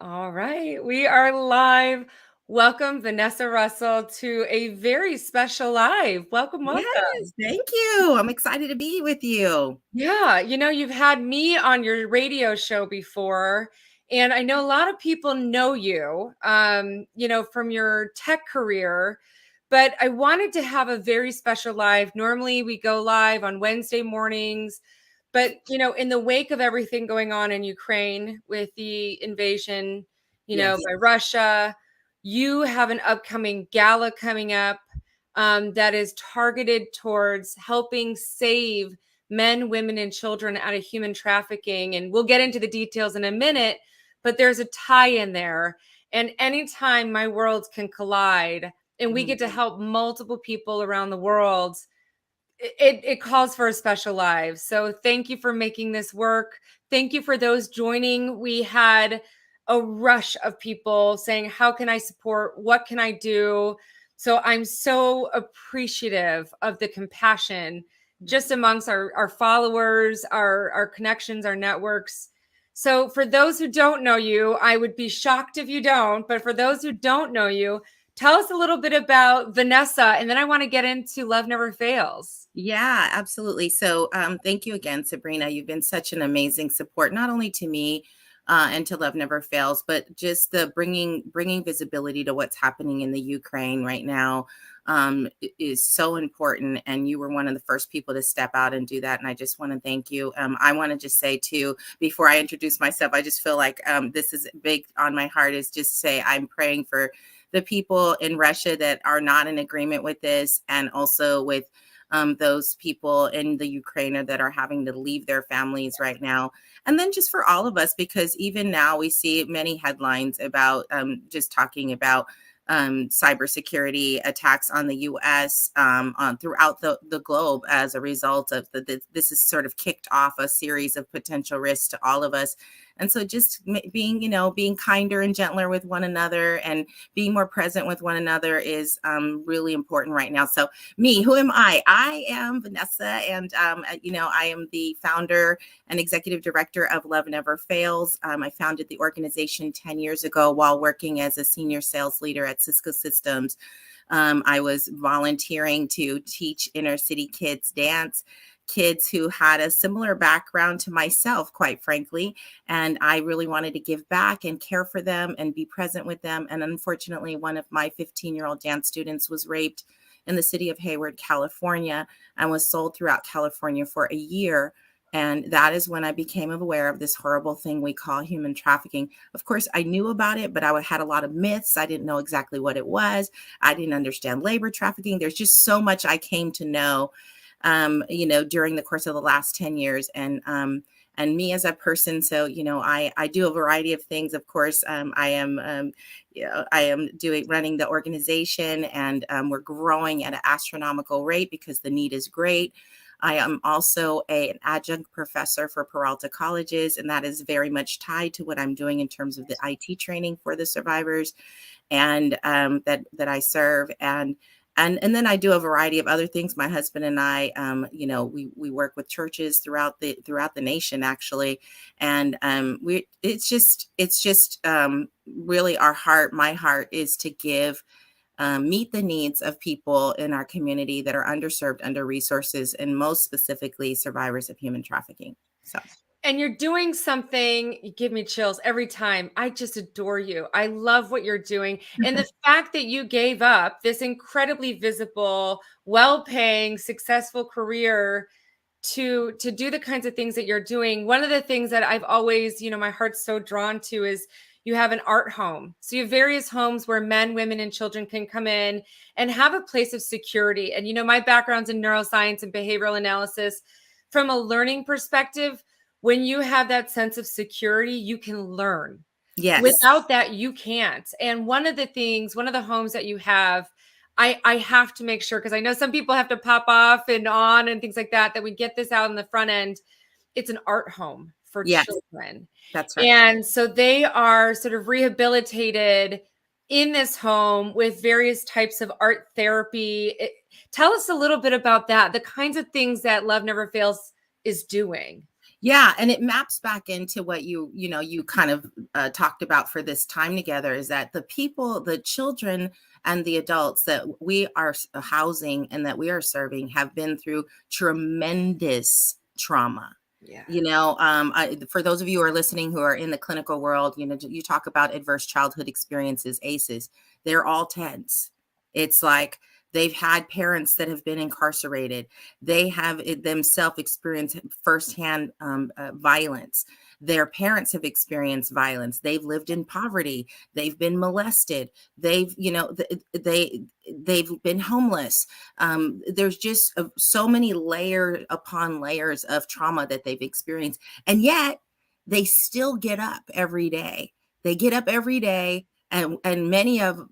All right, we are live. Welcome, Vanessa Russell, to a very special live. Welcome, welcome. Yes, thank you. I'm excited to be with you. Yeah, you've had me on your radio show before, and I know a lot of people know you, from your tech career, but I wanted to have a very special live. Normally, we go live on Wednesday mornings, but in the wake of everything going on in Ukraine with the invasion, Yes. by Russia, you have an upcoming gala coming up that is targeted towards helping save men, women, and children out of human trafficking. And we'll get into the details in a minute, but there's a tie in there. And anytime my worlds can collide and we Mhm. get to help multiple people around the world, it calls for a special live. So thank you for making this work. Thank you for those joining. We had a rush of people saying, how can I support? What can I do? So I'm so appreciative of the compassion just amongst our followers, our connections, our networks. So for those who don't know you, I would be shocked if you don't, but for those who don't know you, tell us a little bit about Vanessa, and then I want to get into Love Never Fails. Yeah, absolutely. So, thank you again, Sabrina. You've been such an amazing support, not only to me and to Love Never Fails, but just the bringing visibility to what's happening in the Ukraine right now is so important. And you were one of the first people to step out and do that. And I just want to thank you. I want to just say too, before I introduce myself, I just feel like this is big on my heart. Is just say I'm praying for the people in Russia that are not in agreement with this, and also with those people in the Ukraine that are having to leave their families right now. And then just for all of us, because even now we see many headlines about just talking about cybersecurity attacks on the U.S. Throughout the globe as a result of this has sort of kicked off a series of potential risks to all of us. And so just being kinder and gentler with one another and being more present with one another is really important right now. So me, who am I? I am Vanessa, and I am the founder and executive director of Love Never Fails. I founded the organization 10 years ago while working as a senior sales leader at Cisco Systems. I was volunteering to teach inner city kids dance, kids who had a similar background to myself, quite frankly. And I really wanted to give back and care for them and be present with them. And unfortunately, one of my 15-year-old dance students was raped in the city of Hayward, California, and was sold throughout California for a year. And that is when I became aware of this horrible thing we call human trafficking. Of course, I knew about it, but I had a lot of myths. I didn't know exactly what it was. I didn't understand labor trafficking. There's just so much I came to know during the course of the last 10 years. And me as a person. So, I do a variety of things. Of course, I am running the organization, and we're growing at an astronomical rate because the need is great. I am also an adjunct professor for Peralta colleges, and that is very much tied to what I'm doing in terms of the IT training for the survivors and that I serve. And then I do a variety of other things. My husband and I, we work with churches throughout the nation, actually, and it's just really our heart. My heart is to give. Meet the needs of people in our community that are underserved, under resources, and most specifically survivors of human trafficking. So. And you're doing something, you give me chills every time. I just adore you. I love what you're doing. And the fact that you gave up this incredibly visible, well-paying, successful career to do the kinds of things that you're doing. One of the things that I've always, my heart's so drawn to is you have an art home. So you have various homes where men, women, and children can come in and have a place of security. And, my background's in neuroscience and behavioral analysis. From a learning perspective, when you have that sense of security, you can learn. Yes. Without that, you can't. And one of the homes that you have, I have to make sure, because I know some people have to pop off and on and things like that, that we get this out in the front end. It's an art home for Yes, children. that's right. And so they are sort of rehabilitated in this home with various types of art therapy. Tell us a little bit about that, the kinds of things that Love Never Fails is doing. Yeah, and it maps back into what you kind of talked about for this time together is that the children and the adults that we are housing and that we are serving have been through tremendous trauma. Yeah. For those of you who are listening who are in the clinical world, you talk about adverse childhood experiences, ACEs. They're all TEDs. It's like they've had parents that have been incarcerated. They have themselves experienced firsthand violence. Their parents have experienced violence. They've lived in poverty. They've been molested. They've been homeless. There's just so many layers upon layers of trauma that they've experienced, and yet they still get up every day. They get up every day, and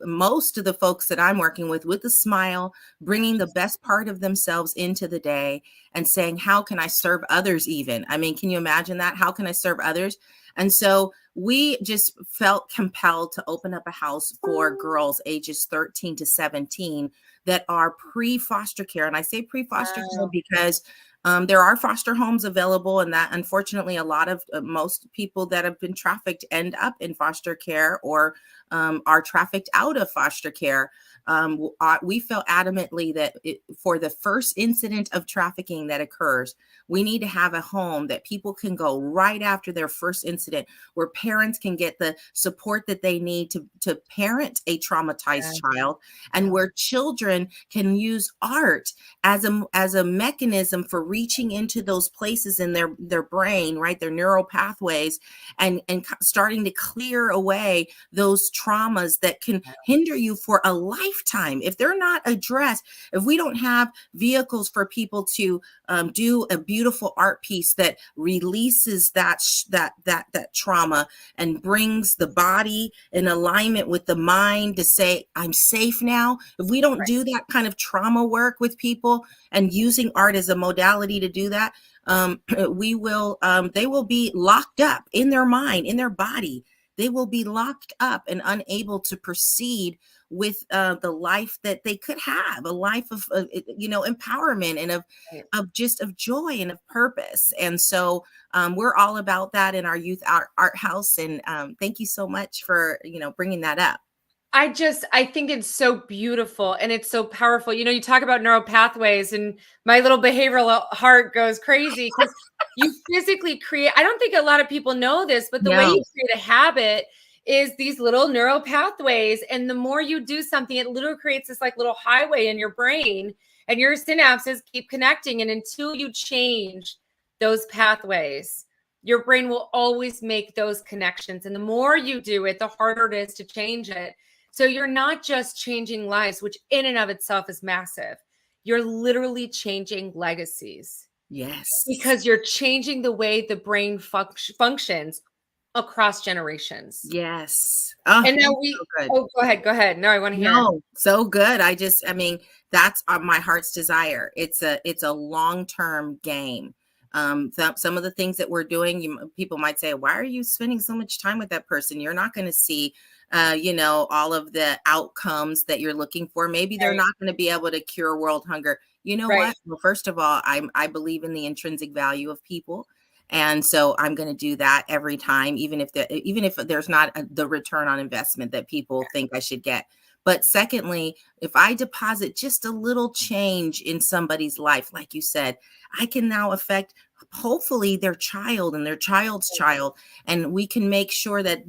most of the folks that I'm working with a smile, bringing the best part of themselves into the day and saying, how can I serve others even? I mean, can you imagine that? How can I serve others? And so we just felt compelled to open up a house for girls ages 13 to 17 that are pre-foster care. And I say pre-foster care because there are foster homes available, and that unfortunately a lot of most people that have been trafficked end up in foster care or are trafficked out of foster care. We feel adamantly that for the first incident of trafficking that occurs, we need to have a home that people can go right after their first incident, where parents can get the support that they need to parent a traumatized child, and where children can use art as a mechanism for reaching into those places in their brain, right, their neural pathways, and starting to clear away those traumas that can hinder you for a lifetime if they're not addressed. If we don't have vehicles for people to do a beautiful art piece that releases that trauma and brings the body in alignment with the mind to say, I'm safe now. If we don't do that kind of trauma work with people and using art as a modality to do that, they will be locked up in their mind, in their body. They will be locked up and unable to proceed with the life that they could have, a life of empowerment and of joy and of purpose. And so we're all about that in our youth art house. And thank you so much for bringing that up. I think it's so beautiful and it's so powerful. You talk about neural pathways, and my little behavioral heart goes crazy because you physically create, I don't think a lot of people know this, but the way you create a habit is these little neural pathways. And the more you do something, it literally creates this like little highway in your brain, and your synapses keep connecting. And until you change those pathways, your brain will always make those connections. And the more you do it, the harder it is to change it. So you're not just changing lives, which in and of itself is massive. You're literally changing legacies. Yes. Because you're changing the way the brain functions across generations. Yes. And now go ahead. No, I want to hear. No, so good. I mean, that's my heart's desire. It's a long-term game. Some of the things that we're doing, people might say, why are you spending so much time with that person? You're not going to see all of the outcomes that you're looking for. Maybe they're not going to be able to cure world hunger. You know what? Well, first of all, I believe in the intrinsic value of people. And so I'm going to do that every time, even if there's not the return on investment that people think I should get. But secondly, if I deposit just a little change in somebody's life, like you said, I can now affect hopefully their child and their child's child. And we can make sure that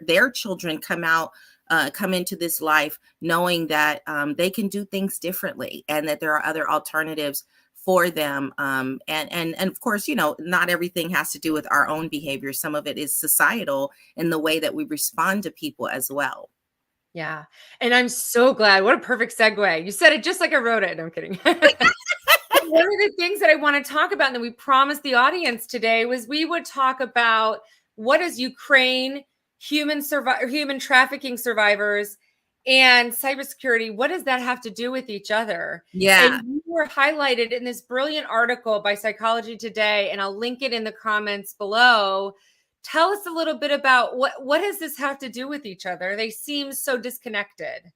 their children come into this life knowing that they can do things differently and that there are other alternatives for them. And of course, not everything has to do with our own behavior. Some of it is societal in the way that we respond to people as well. Yeah. And I'm so glad. What a perfect segue. You said it just like I wrote it. No, I'm kidding. One of the things that I want to talk about, and that we promised the audience today, was we would talk about what is Ukraine, human trafficking survivors, and cybersecurity. What does that have to do with each other? Yeah. And you were highlighted in this brilliant article by Psychology Today, and I'll link it in the comments below. Tell us a little bit about what does this have to do with each other? They seem so disconnected.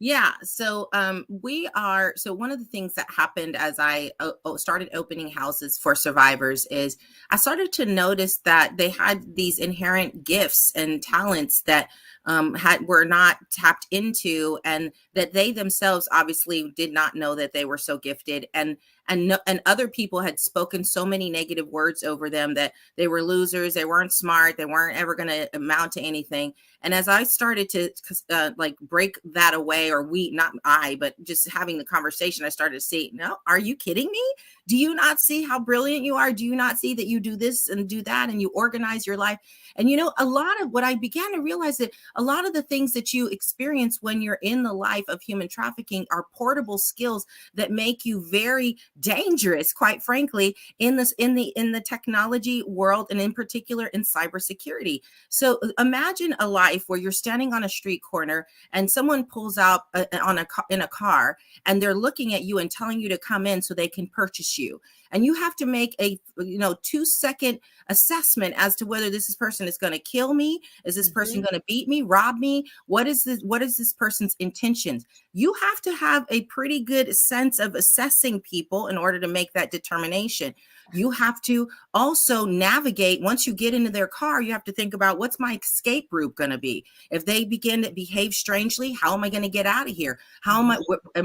Yeah, so one of the things that happened as I started opening houses for survivors is I started to notice that they had these inherent gifts and talents that had were not tapped into, and that they themselves obviously did not know that they were so gifted, and other people had spoken so many negative words over them that they were losers, they weren't smart, they weren't ever going to amount to anything. And as I started to like break that away, or we, not I, but just having the conversation, I started to see, no, are you kidding me? Do you not see how brilliant you are? Do you not see that you do this and do that and you organize your life? And a lot of what I began to realize, that a lot of the things that you experience when you're in the life of human trafficking are portable skills that make you very dangerous, quite frankly, in the technology world, and in particular in cybersecurity. So imagine a life where you're standing on a street corner and someone pulls out in a car, and they're looking at you and telling you to come in so they can purchase you. And you have to make a 2-second assessment as to whether this person is going to kill me. Is this person going to beat me, rob me? What is this person's intentions? You have to have a pretty good sense of assessing people in order to make that determination. You have to also navigate. Once you get into their car, you have to think about, what's my escape route going to be? If they begin to behave strangely, how am I going to get out of here? Am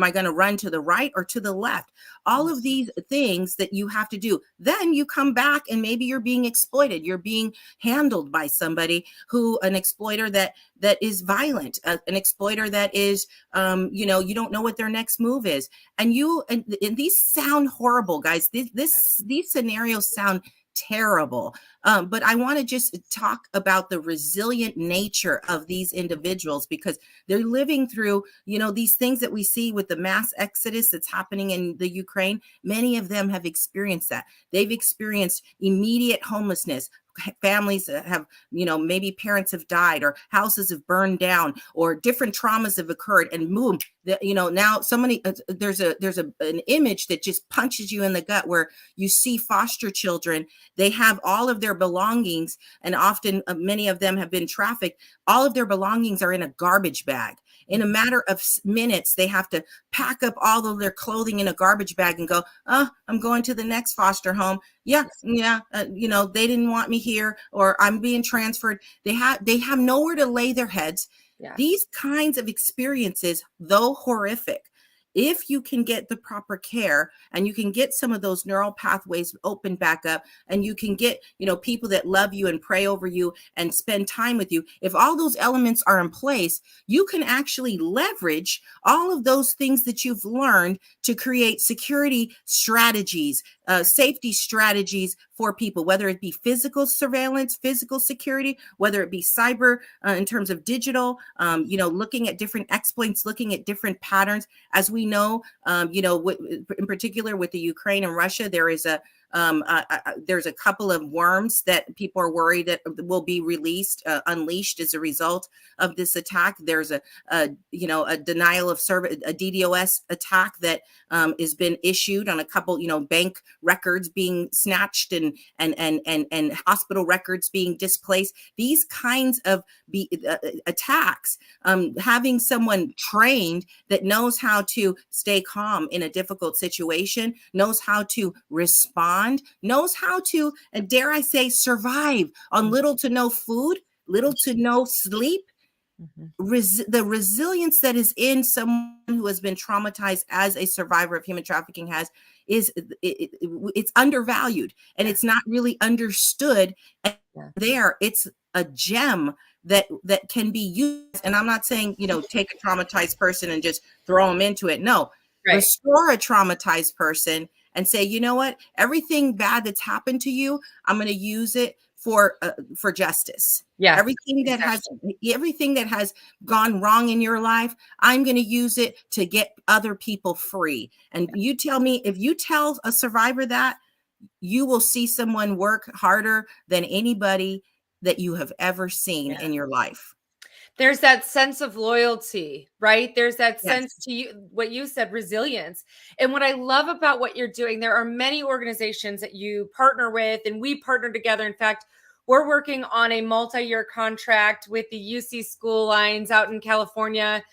I going to run to the right or to the left? All of these things that you have to do. Then you come back and maybe you're being exploited. You're being handled by somebody an exploiter that is violent, an exploiter that is, you don't know what their next move is. And these sound horrible, guys. These scenarios sound terrible. But I want to just talk about the resilient nature of these individuals, because they're living through, these things that we see with the mass exodus that's happening in the Ukraine. Many of them have experienced that. They've experienced immediate homelessness. Families that have, maybe parents have died, or houses have burned down, or different traumas have occurred, and boom, now somebody, there's an image that just punches you in the gut, where you see foster children. They have all of their belongings, and often many of them have been trafficked. All of their belongings are in a garbage bag. In a matter of minutes, they have to pack up all of their clothing in a garbage bag and go, oh, I'm going to the next foster home. Yeah. They didn't want me here, or I'm being transferred. They have nowhere to lay their heads. Yeah. These kinds of experiences, though horrific, if you can get the proper care, and you can get some of those neural pathways open back up, and you can get, people that love you and pray over you and spend time with you, if all those elements are in place, you can actually leverage all of those things that you've learned to create security strategies, safety strategies for people, whether it be physical surveillance, physical security, whether it be cyber, in terms of digital, looking at different exploits, looking at different patterns. As we know, in particular with the Ukraine and Russia, there's a couple of worms that people are worried that will be unleashed as a result of this attack. There's a denial of service, a DDoS attack that has been issued on a couple, bank records being snatched, and hospital records being displaced. These kinds of attacks, having someone trained that knows how to stay calm in a difficult situation, knows how to respond, knows how to, and dare I say, survive on little to no food, little to no sleep. The resilience that is in someone who has been traumatized as a survivor of human trafficking it's undervalued, and it's not really understood. And it's a gem that can be used. And I'm not saying, take a traumatized person and just throw them into it. No, restore a traumatized person and say, you know what, everything bad that's happened to you, I'm going to use it for justice. Yeah. Everything that has gone wrong in your life, I'm going to use it to get other people free. And you tell me, if you tell a survivor that, you will see someone work harder than anybody that you have ever seen in your life. There's that sense of loyalty, right? There's that sense to you, what you said, resilience. And what I love about what you're doing, there are many organizations that you partner with, and we partner together. In fact, we're working on a multi-year contract with the UC school lines out in California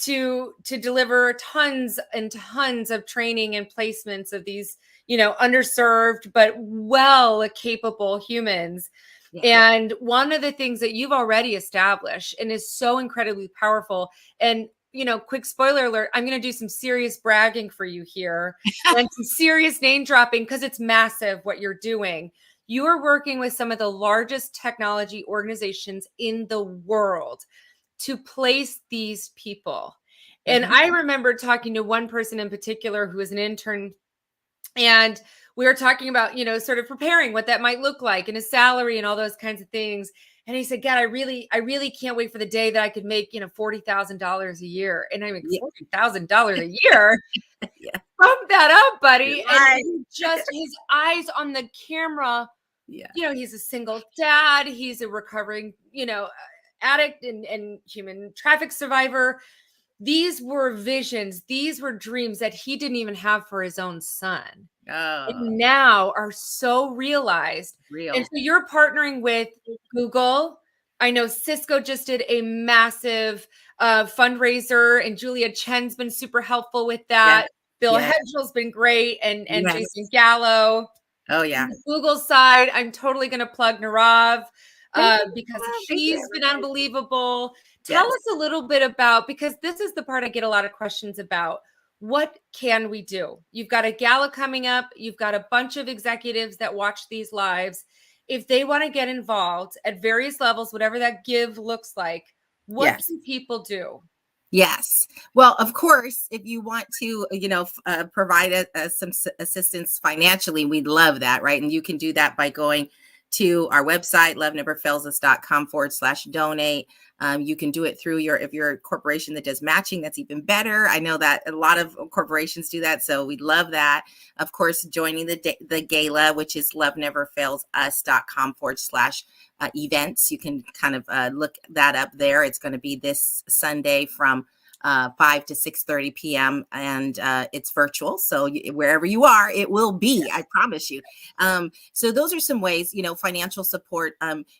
to deliver tons and tons of training and placements of these, underserved but well capable humans. Yeah. And one of the things that you've already established and is so incredibly powerful, and quick spoiler alert, I'm going to do some serious bragging for you here and some serious name dropping because it's massive what you're doing. You are working with some of the largest technology organizations in the world to place these people. And Mhm. I remember talking to one person in particular who was an intern, and we were talking about, sort of preparing what that might look like and a salary and all those kinds of things. And he said, God, I really can't wait for the day that I could make, $40,000 a year. And I'm like, Yeah. $40,000 a year? Yeah. Pump that up, buddy. And Right. just his eyes on the camera, Yeah. he's a single dad. He's a recovering, addict and human traffic survivor. These were visions. These were dreams that he didn't even have for his own son. Oh, And now are so realized. And real. so you're partnering with Google. I know Cisco just did a massive fundraiser, and Julia Chen's been super helpful with Yeah. that. Bill Yeah. Hedgel's been great, and Jason Yes. Gallo. Oh, On yeah. the Google side, I'm totally going to plug Narav Thank you. because Thank you. he's been unbelievable. Tell Yes. us a little bit about, because this is the part I get a lot of questions about. What can we do? You've got a gala coming up. You've got a bunch of executives that watch these lives. If they want to get involved at various levels, whatever that give looks like, what Yes. can people do? Yes. Well, of course, if you want to, provide some assistance financially, we'd love that, right? And you can do that by going to our website, loveneverfailsus.com/donate. You can do it through if you're a corporation that does matching, that's even better. I know that a lot of corporations do that, so we'd love that. Of course, joining the gala, which is loveneverfailsus.com/events. You can kind of look that up there. It's going to be this Sunday from 5 to 6:30 p.m. and it's virtual. So wherever you are, it will be, I promise you. So those are some ways, financial support.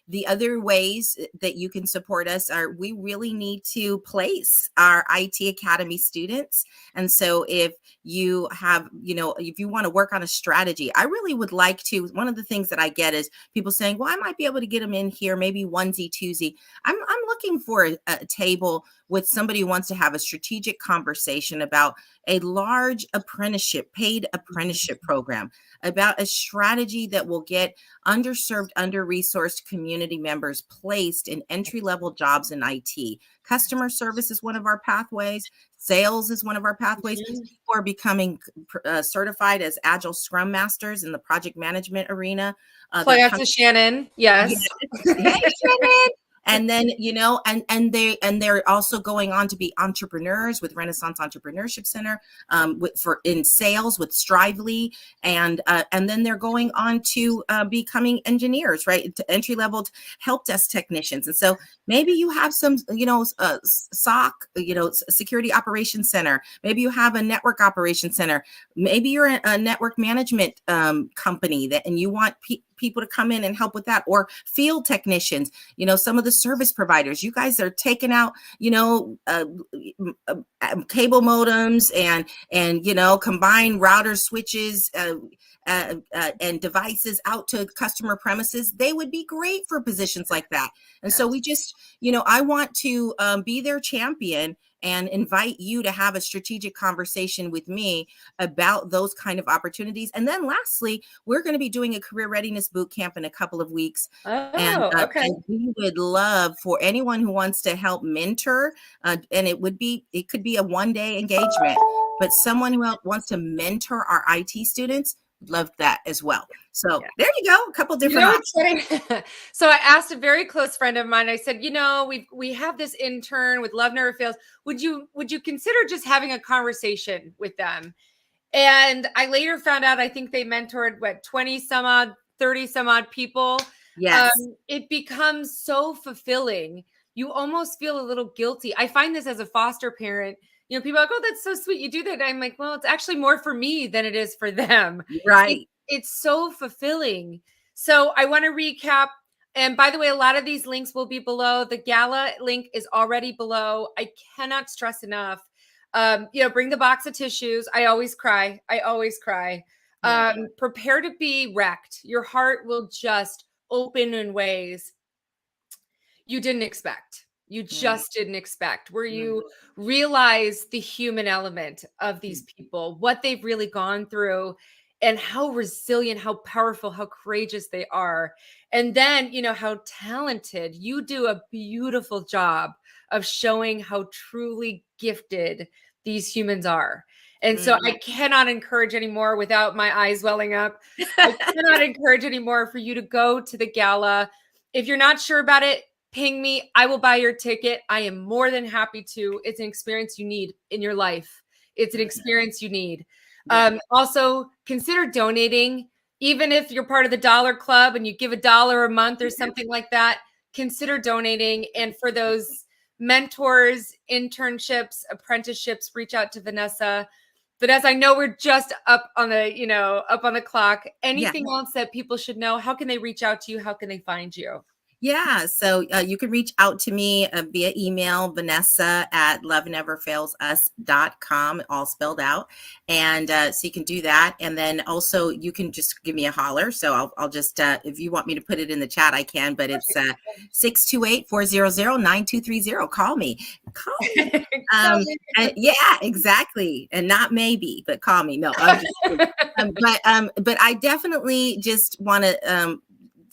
The other ways that you can support us are, we really need to place our IT Academy students. And so if you have, if you want to work on a strategy, I really would like to. One of the things that I get is people saying, well, I might be able to get them in here, maybe onesie, twosie. I'm looking for a table with somebody who wants to have a strategic conversation about a large paid apprenticeship program, about a strategy that will get underserved, under-resourced community members placed in entry-level jobs in IT. Customer service is one of our pathways. Sales is one of our pathways. Mhm. People are becoming certified as Agile Scrum Masters in the project management arena. Plug out to Shannon. Yes. Yes. Hey, Shannon. And then, they're also going on to be entrepreneurs with Renaissance Entrepreneurship Center, in sales with Strively, and then they're going on to becoming engineers, right? To entry level help desk technicians. And so maybe you have some, SOC, Security Operations Center. Maybe you have a network operations center. Maybe you're a network management company and you want people to come in and help with that, or field technicians, some of the service providers. You guys are taking out, cable modems and combined routers, switches, and devices out to customer premises. They would be great for positions like that. And so we just, I want to be their champion and invite you to have a strategic conversation with me about those kind of opportunities. And then lastly, we're going to be doing a career readiness boot camp in a couple of weeks. And Okay. we would love for anyone who wants to help mentor, and it could be a one-day engagement, but someone who wants to mentor our IT students, love that as well. So there you go, a couple different options. So I asked a very close friend of mine, I said, we have this intern with Love Never Fails. Would you consider just having a conversation with them? And I later found out, I think they mentored 20 some odd, 30 some odd people. Yes. It becomes so fulfilling. You almost feel a little guilty. I find this as a foster parent. People are like, oh, that's so sweet. You do that. I'm like, well, it's actually more for me than it is for them. Right. It's so fulfilling. So I want to recap. And by the way, a lot of these links will be below. The gala link is already below. I cannot stress enough. Bring the box of tissues. I always cry. I always cry. Yeah. Prepare to be wrecked. Your heart will just open in ways you didn't expect. You Mm, just didn't expect, where mm, you realize the human element of these people, what they've really gone through, and how resilient, how powerful, how courageous they are. And then, how talented. You do a beautiful job of showing how truly gifted these humans are. And so mm. I cannot encourage anymore without my eyes welling up. I cannot encourage anymore for you to go to the gala. If you're not sure about it, ping me. I will buy your ticket. I am more than happy to. It's an experience you need in your life. It's an experience you need. Yeah. Also, consider donating. Even if you're part of the Dollar Club and you give $1 a month or something like that, consider donating. And for those mentors, internships, apprenticeships, reach out to Vanessa. Vanessa, I know we're just up on the clock. Yeah. Anything else that people should know? How can they reach out to you? How can they find you? Yeah, so you can reach out to me via email, vanessa@loveneverfailsus.com, all spelled out. And so you can do that. And then also you can just give me a holler. So I'll just, if you want me to put it in the chat, I can, but it's 628-400-9230. Call me. Call me. Um, and yeah, exactly. And not maybe, but call me. No, I'm just kidding. But I definitely just want to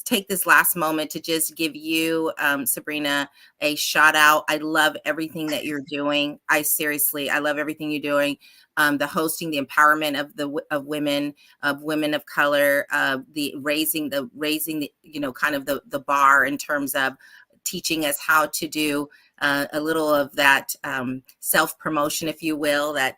take this last moment to just give you, Sabrina, a shout out. I love everything that you're doing. I love everything you're doing. The hosting, the empowerment of women of color, the raising the kind of the bar in terms of teaching us how to do a little of that self promotion, if you will, that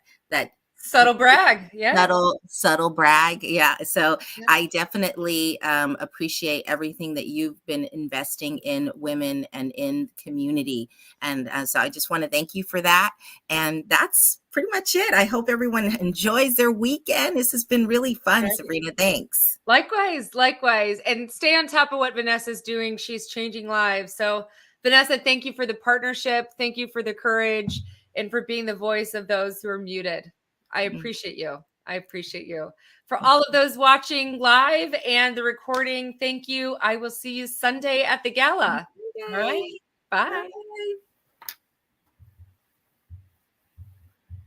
Subtle brag. Yeah. subtle brag. Yeah. So Yeah. I definitely appreciate everything that you've been investing in women and in community. And so I just want to thank you for that. And that's pretty much it. I hope everyone enjoys their weekend. This has been really fun, Right. Sabrina. Thanks. Likewise. And stay on top of what Vanessa's doing. She's changing lives. So, Vanessa, thank you for the partnership. Thank you for the courage and for being the voice of those who are muted. I appreciate you. I appreciate you. For all of those watching live and the recording, thank you. I will see you Sunday at the gala. All right. Yay. Bye. Bye.